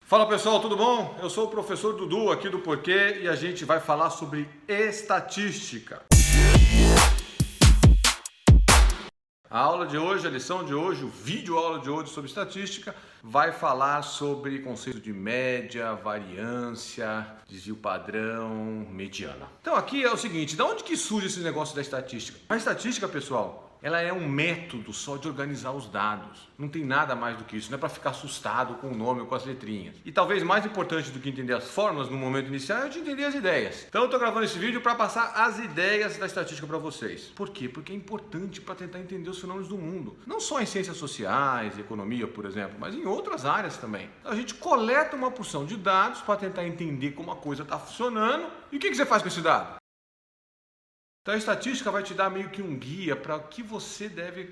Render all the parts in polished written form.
Fala pessoal, tudo bom? Eu sou o professor Dudu aqui do Porquê e a gente vai falar sobre estatística. A aula de hoje, a lição de hoje, o vídeo aula de hoje sobre estatística vai falar sobre conceito de média, variância, desvio padrão, mediana. Então aqui é o seguinte, de onde que surge esse negócio da estatística? A estatística, pessoal, ela é um método só de organizar os dados. Não tem nada mais do que isso. Não é para ficar assustado com o nome ou com as letrinhas. E talvez mais importante do que entender as fórmulas no momento inicial é de entender as ideias. Então eu estou gravando esse vídeo para passar as ideias da estatística para vocês. Por quê? Porque é importante para tentar entender os fenômenos do mundo. Não só em ciências sociais, economia, por exemplo, mas em outras áreas também. A gente coleta uma porção de dados para tentar entender como a coisa está funcionando. E o que você faz com esse dado? Então a estatística vai te dar meio que um guia para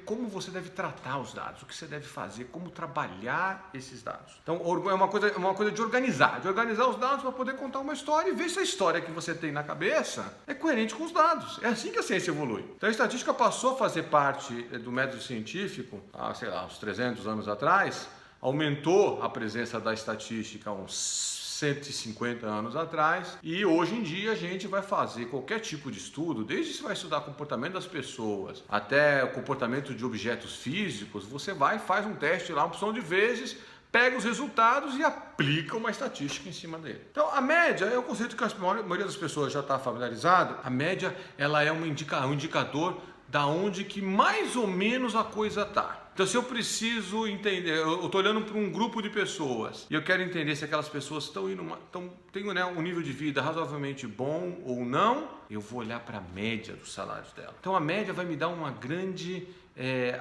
como você deve tratar os dados, o que você deve fazer, como trabalhar esses dados. Então é uma coisa de organizar os dados para poder contar uma história e ver se a história que você tem na cabeça é coerente com os dados. É assim que a ciência evolui. Então a estatística passou a fazer parte do método científico, uns 300 anos atrás, aumentou a presença da estatística uns 150 anos atrás, e hoje em dia a gente vai fazer qualquer tipo de estudo, desde se vai estudar comportamento das pessoas até o comportamento de objetos físicos, você vai, faz um teste lá, uma opção de vezes, pega os resultados e aplica uma estatística em cima dele. Então a média é um conceito que a maioria das pessoas já está familiarizado. A média ela é um indicador da onde que mais ou menos a coisa está. Então, se eu preciso entender, eu estou olhando para um grupo de pessoas e eu quero entender se aquelas pessoas têm um nível de vida razoavelmente bom ou não, eu vou olhar para a média dos salários dela. Então, a média vai me dar uma grande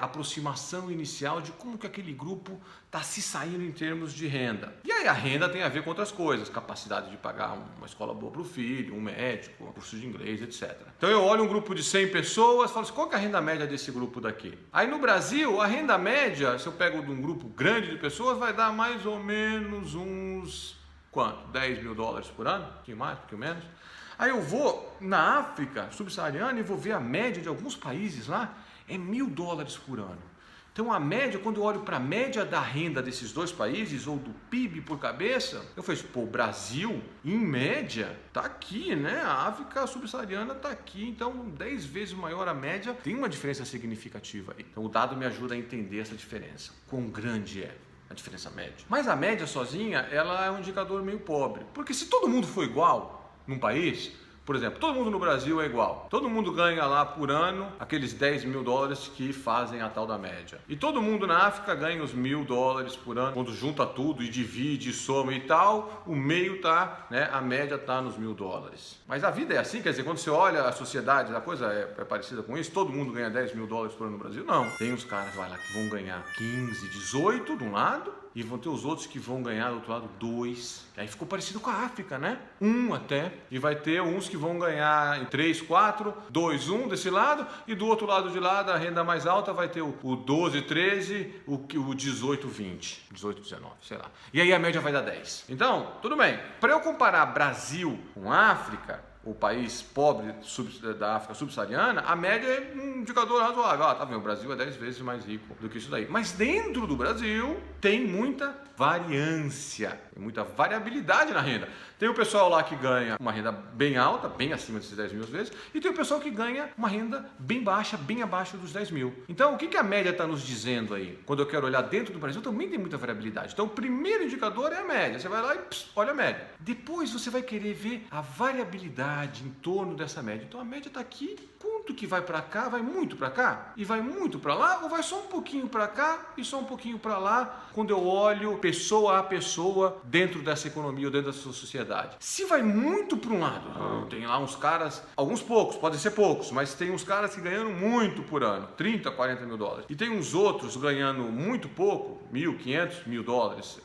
aproximação inicial de como que aquele grupo está se saindo em termos de renda. E aí a renda tem a ver com outras coisas, capacidade de pagar uma escola boa para o filho, um médico, um curso de inglês, etc. Então eu olho um grupo de 100 pessoas e falo assim, qual que é a renda média desse grupo daqui? Aí no Brasil, a renda média, se eu pego de um grupo grande de pessoas, vai dar mais ou menos uns, quanto? 10 mil dólares por ano? Um pouquinho mais, um pouquinho menos. Aí eu vou na África subsaariana e vou ver a média de alguns países lá, é 1.000 dólares por ano. Então a média, quando eu olho para a média da renda desses dois países, ou do PIB por cabeça, eu falei, pô, o Brasil, em média, tá aqui, né? A África subsaariana tá aqui, então 10 vezes maior a média, tem uma diferença significativa aí. Então o dado me ajuda a entender essa diferença, quão grande é a diferença média. Mas a média sozinha, ela é um indicador meio pobre, porque se todo mundo for igual num país, por exemplo, todo mundo no Brasil é igual. Todo mundo ganha lá por ano aqueles 10 mil dólares que fazem a tal da média. E todo mundo na África ganha os 1.000 dólares por ano. Quando junta tudo e divide, soma e tal, o meio tá, né? A média tá nos 1.000 dólares. Mas a vida é assim, quer dizer, quando você olha a sociedade, a coisa é parecida com isso, todo mundo ganha 10 mil dólares por ano no Brasil? Não. Tem uns caras, vai lá, que vão ganhar 15, 18 de um lado, e vão ter os outros que vão ganhar do outro lado 2. Aí ficou parecido com a África, né? 1 até. E vai ter uns que vão ganhar em 3, 4, 2, 1 desse lado. E do outro lado de lá, da renda mais alta, vai ter o 12, 13, o 18, 20. 18, 19, sei lá. E aí a média vai dar 10. Então, tudo bem. Para eu comparar Brasil com África, o país pobre da África subsaariana, a média é um indicador razoável. Tá vendo, o Brasil é 10 vezes mais rico do que isso daí. Mas dentro do Brasil tem muita variância, tem muita variabilidade na renda. Tem o pessoal lá que ganha uma renda bem alta, bem acima desses 10 mil às vezes, e tem o pessoal que ganha uma renda bem baixa, bem abaixo dos 10 mil. Então, o que a média está nos dizendo aí? Quando eu quero olhar dentro do Brasil, também tem muita variabilidade. Então, o primeiro indicador é a média. Você vai lá e olha a média. Depois, você vai querer ver a variabilidade em torno dessa média. Então, a média está aqui. Quanto que vai para cá? Vai muito para cá? E vai muito para lá? Ou vai só um pouquinho para cá e só um pouquinho para lá? Quando eu olho pessoa a pessoa dentro dessa economia ou dentro dessa sociedade. Se vai muito para um lado, tem lá uns caras, alguns poucos, podem ser poucos, mas tem uns caras que ganhando muito por ano, 30, 40 mil dólares. E tem uns outros ganhando muito pouco, 1.500, 1.000 dólares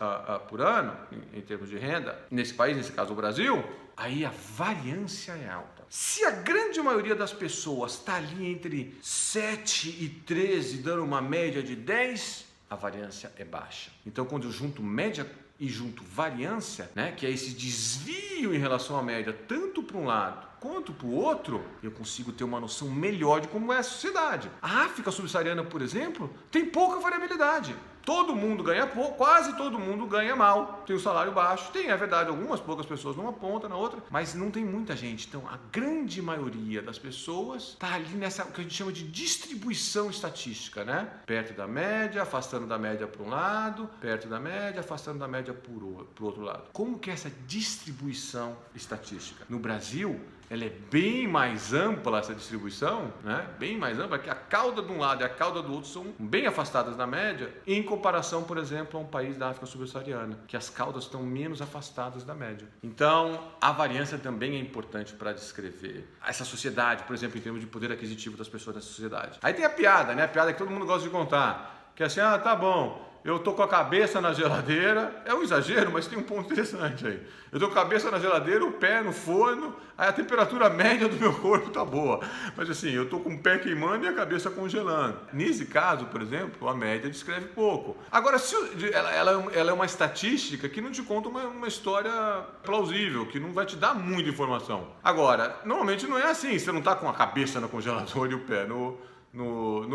por ano, em termos de renda, nesse país, nesse caso o Brasil, aí a variância é alta. Se a grande maioria das pessoas está ali entre 7 e 13, dando uma média de 10, a variância é baixa. Então, quando eu junto média e junto variância, né, que é esse desvio em relação à média, tanto para um lado quanto para o outro, eu consigo ter uma noção melhor de como é a sociedade. A África subsaariana, por exemplo, tem pouca variabilidade. Todo mundo ganha pouco, quase todo mundo ganha mal, tem o salário baixo, tem, é verdade, algumas poucas pessoas numa ponta, na outra, mas não tem muita gente. Então, a grande maioria das pessoas está ali nessa, o que a gente chama de distribuição estatística, né? Perto da média, afastando da média para um lado, perto da média, afastando da média para o outro lado. Como que é essa distribuição estatística? No Brasil, ela é bem mais ampla, essa distribuição, né? Bem mais ampla, que a cauda de um lado e a cauda do outro são bem afastadas da média, em comparação, por exemplo, a um país da África subsaariana, que as caudas estão menos afastadas da média. Então, a variância também é importante para descrever essa sociedade, por exemplo, em termos de poder aquisitivo das pessoas dessa sociedade. Aí tem a piada, né? A piada que todo mundo gosta de contar, que é assim, tá bom, eu tô com a cabeça na geladeira, é um exagero, mas tem um ponto interessante aí. Eu tô com a cabeça na geladeira, o pé no forno, aí a temperatura média do meu corpo tá boa. Mas assim, eu tô com o pé queimando e a cabeça congelando. Nesse caso, por exemplo, a média descreve pouco. Agora, se ela é uma estatística que não te conta uma história plausível, que não vai te dar muita informação. Agora, normalmente não é assim, você não tá com a cabeça no congelador e o pé no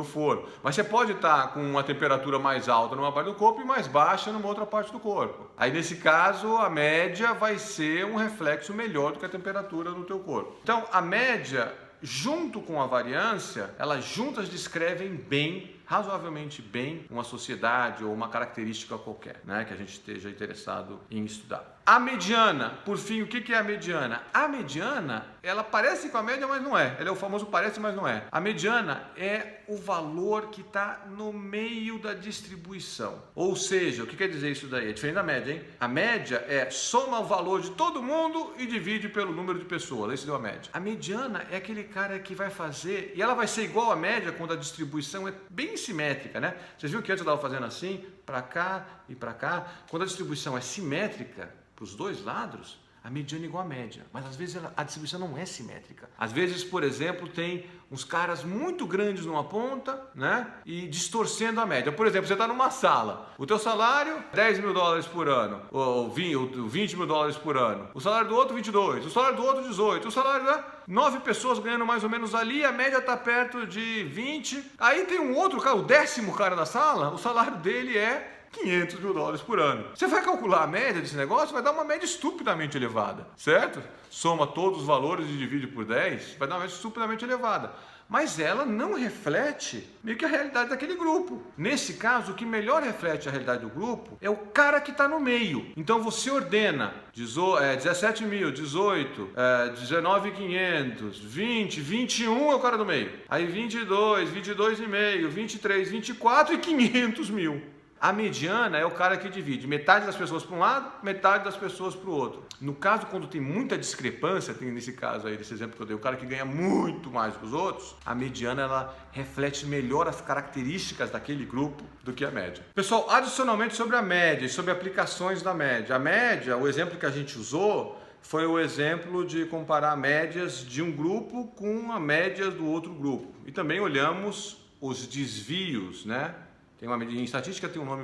forno, mas você pode estar com uma temperatura mais alta numa parte do corpo e mais baixa numa outra parte do corpo. Aí nesse caso a média vai ser um reflexo melhor do que a temperatura do teu corpo. Então a média junto com a variância, elas juntas descrevem bem, razoavelmente bem, uma sociedade ou uma característica qualquer, né, que a gente esteja interessado em estudar. A mediana, por fim, o que é a mediana? A mediana, ela parece com a média, mas não é. Ela é o famoso parece, mas não é. A mediana é o valor que está no meio da distribuição. Ou seja, o que quer dizer isso daí? É diferente da média, hein? A média é soma o valor de todo mundo e divide pelo número de pessoas. Isso deu a média. A mediana é aquele cara que vai fazer, e ela vai ser igual à média quando a distribuição é bem simétrica, né? Vocês viram que antes eu estava fazendo assim, para cá e para cá? Quando a distribuição é simétrica, para os dois lados, a mediana é igual à média, mas às vezes a distribuição não é simétrica. Às vezes, por exemplo, tem uns caras muito grandes numa ponta, né, e distorcendo a média. Por exemplo, você está numa sala, o teu salário $10 mil por ano, ou $20 mil por ano, o salário do outro 22, o salário do outro 18, o salário da 9 pessoas ganhando mais ou menos ali, a média está perto de 20. Aí tem um outro cara, o 10º cara da sala, o salário dele é $500 mil por ano. Você vai calcular a média desse negócio, vai dar uma média estupidamente elevada, certo? Soma todos os valores e divide por 10, vai dar uma média estupidamente elevada. Mas ela não reflete meio que a realidade daquele grupo. Nesse caso, o que melhor reflete a realidade do grupo é o cara que está no meio. Então você ordena 17 mil, 18, 19.500, 20, 21 é o cara do meio. Aí 22, 22,5, 23, 24 e 500 mil. A mediana é o cara que divide metade das pessoas para um lado, metade das pessoas para o outro. No caso, quando tem muita discrepância, tem nesse caso aí, desse exemplo que eu dei, o cara que ganha muito mais que os outros, a mediana ela reflete melhor as características daquele grupo do que a média. Pessoal, adicionalmente sobre a média e sobre aplicações da média. A média, o exemplo que a gente usou, foi o exemplo de comparar médias de um grupo com a média do outro grupo. E também olhamos os desvios, né? Em estatística tem um nome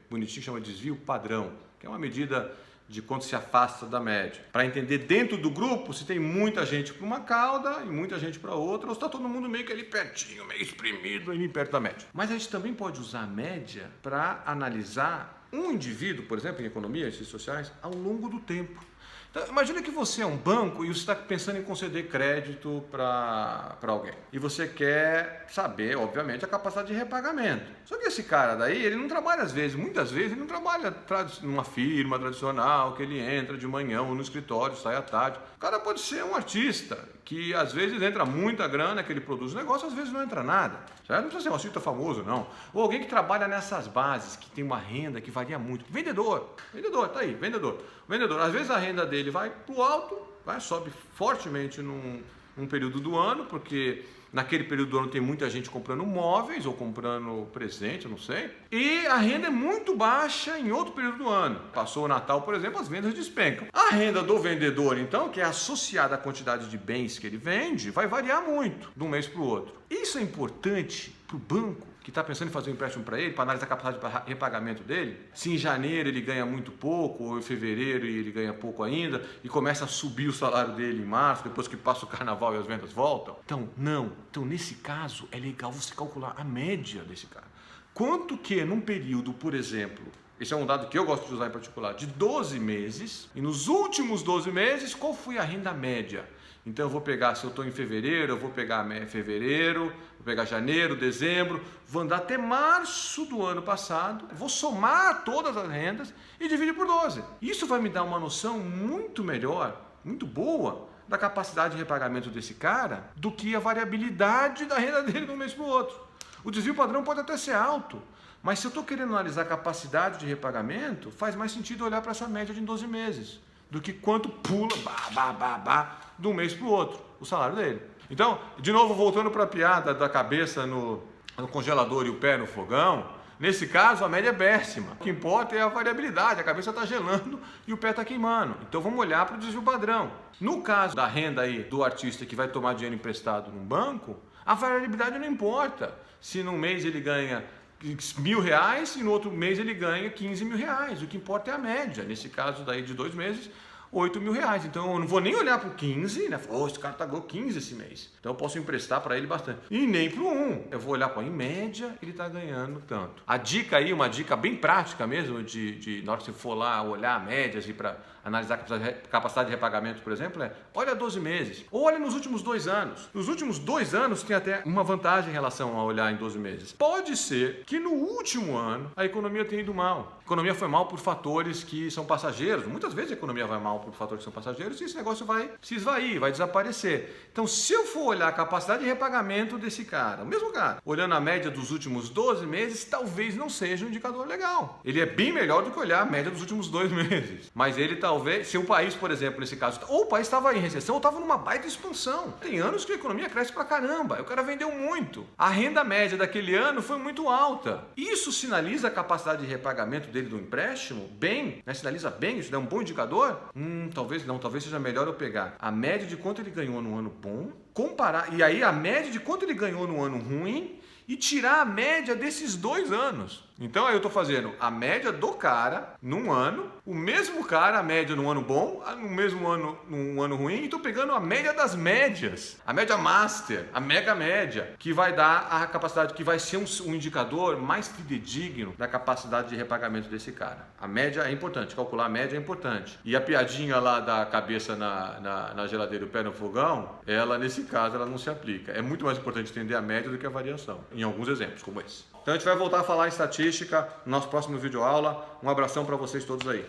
bonitinho que chama desvio padrão, que é uma medida de quanto se afasta da média. Para entender dentro do grupo se tem muita gente para uma cauda e muita gente para outra, ou se está todo mundo meio que ali pertinho, meio exprimido, ali perto da média. Mas a gente também pode usar a média para analisar um indivíduo, por exemplo, em economia e ciências sociais, ao longo do tempo. Então, imagina que você é um banco e você está pensando em conceder crédito para alguém. E você quer saber, obviamente, a capacidade de repagamento. Só que esse cara daí, ele não trabalha muitas vezes, ele não trabalha numa firma tradicional, que ele entra de manhã ou no escritório, sai à tarde. O cara pode ser um artista, que às vezes entra muita grana, que ele produz um negócio, às vezes não entra nada. Certo? Não precisa ser um artista famoso, não. Ou alguém que trabalha nessas bases, que tem uma renda que varia muito. Vendedor, tá aí, vendedor. Às vezes a renda dele vai para o alto, sobe fortemente num período do ano, porque naquele período do ano tem muita gente comprando móveis ou comprando presente, eu não sei. E a renda é muito baixa em outro período do ano. Passou o Natal, por exemplo, as vendas despencam. A renda do vendedor, então, que é associada à quantidade de bens que ele vende, vai variar muito de um mês para o outro. Isso é importante para o banco que está pensando em fazer um empréstimo para ele, para analisar a capacidade de repagamento dele. Se em janeiro ele ganha muito pouco, ou em fevereiro ele ganha pouco ainda, e começa a subir o salário dele em março, depois que passa o carnaval e as vendas voltam. Então, nesse caso, é legal você calcular a média desse cara. quanto que num período, por exemplo, esse é um dado que eu gosto de usar em particular, de 12 meses, e nos últimos 12 meses, qual foi a renda média? Então eu vou pegar, se eu estou em fevereiro, eu vou pegar fevereiro, vou pegar janeiro, dezembro, vou andar até março do ano passado, vou somar todas as rendas e dividir por 12. Isso vai me dar uma noção muito melhor, muito boa, da capacidade de repagamento desse cara do que a variabilidade da renda dele de um mês para o outro. O desvio padrão pode até ser alto, mas se eu estou querendo analisar a capacidade de repagamento, faz mais sentido olhar para essa média de 12 meses do que quanto pula de um mês para o outro o salário dele. Então, de novo, voltando para a piada da cabeça no congelador e o pé no fogão, nesse caso a média é péssima. O que importa é a variabilidade, a cabeça está gelando e o pé está queimando. Então vamos olhar para o desvio padrão. No caso da renda aí do artista que vai tomar dinheiro emprestado num banco, a variabilidade não importa. Se num mês ele ganha R$1.000 e no outro mês ele ganha R$15.000. O que importa é a média. Nesse caso daí de 2 meses, R$8.000. Então eu não vou nem olhar para o 15, né? Esse cara pagou 15 esse mês. Então eu posso emprestar para ele bastante. E nem para o 1. Eu vou olhar para em média ele está ganhando tanto. A dica aí, uma dica bem prática mesmo, na hora que você for lá olhar médias e para analisar a capacidade de repagamento, por exemplo, olha 12 meses. Ou olha nos últimos 2 anos. Nos últimos 2 anos tem até uma vantagem em relação a olhar em 12 meses. Pode ser que no último ano a economia tenha ido mal. A economia foi mal por fatores que são passageiros. Muitas vezes a economia vai mal por fatores que são passageiros e esse negócio vai se esvair, vai desaparecer. Então, se eu for olhar a capacidade de repagamento desse cara, o mesmo cara, olhando a média dos últimos 12 meses, talvez não seja um indicador legal. Ele é bem melhor do que olhar a média dos últimos 2 meses. Mas ele talvez, se o país, por exemplo, nesse caso, ou o país estava em recessão ou estava numa baita expansão. Tem anos que a economia cresce pra caramba, o cara vendeu muito. A renda média daquele ano foi muito alta. Isso sinaliza a capacidade de repagamento dele do empréstimo bem, né? Sinaliza bem, isso é um bom indicador? Talvez não, talvez seja melhor eu pegar a média de quanto ele ganhou no ano bom, comparar, e aí a média de quanto ele ganhou no ano ruim e tirar a média desses 2 anos. Então aí eu estou fazendo a média do cara num ano, o mesmo cara, a média num ano bom, no mesmo ano num ano ruim, e estou pegando a média das médias, a média master, a mega média, que vai dar a capacidade, que vai ser um indicador mais fidedigno da capacidade de repagamento desse cara. A média é importante, calcular a média é importante. E a piadinha lá da cabeça na geladeira e o pé no fogão, ela nesse caso ela não se aplica. É muito mais importante entender a média do que a variação, em alguns exemplos como esse. Então a gente vai voltar a falar em estatística no nosso próximo vídeo aula. Um abração para vocês todos aí.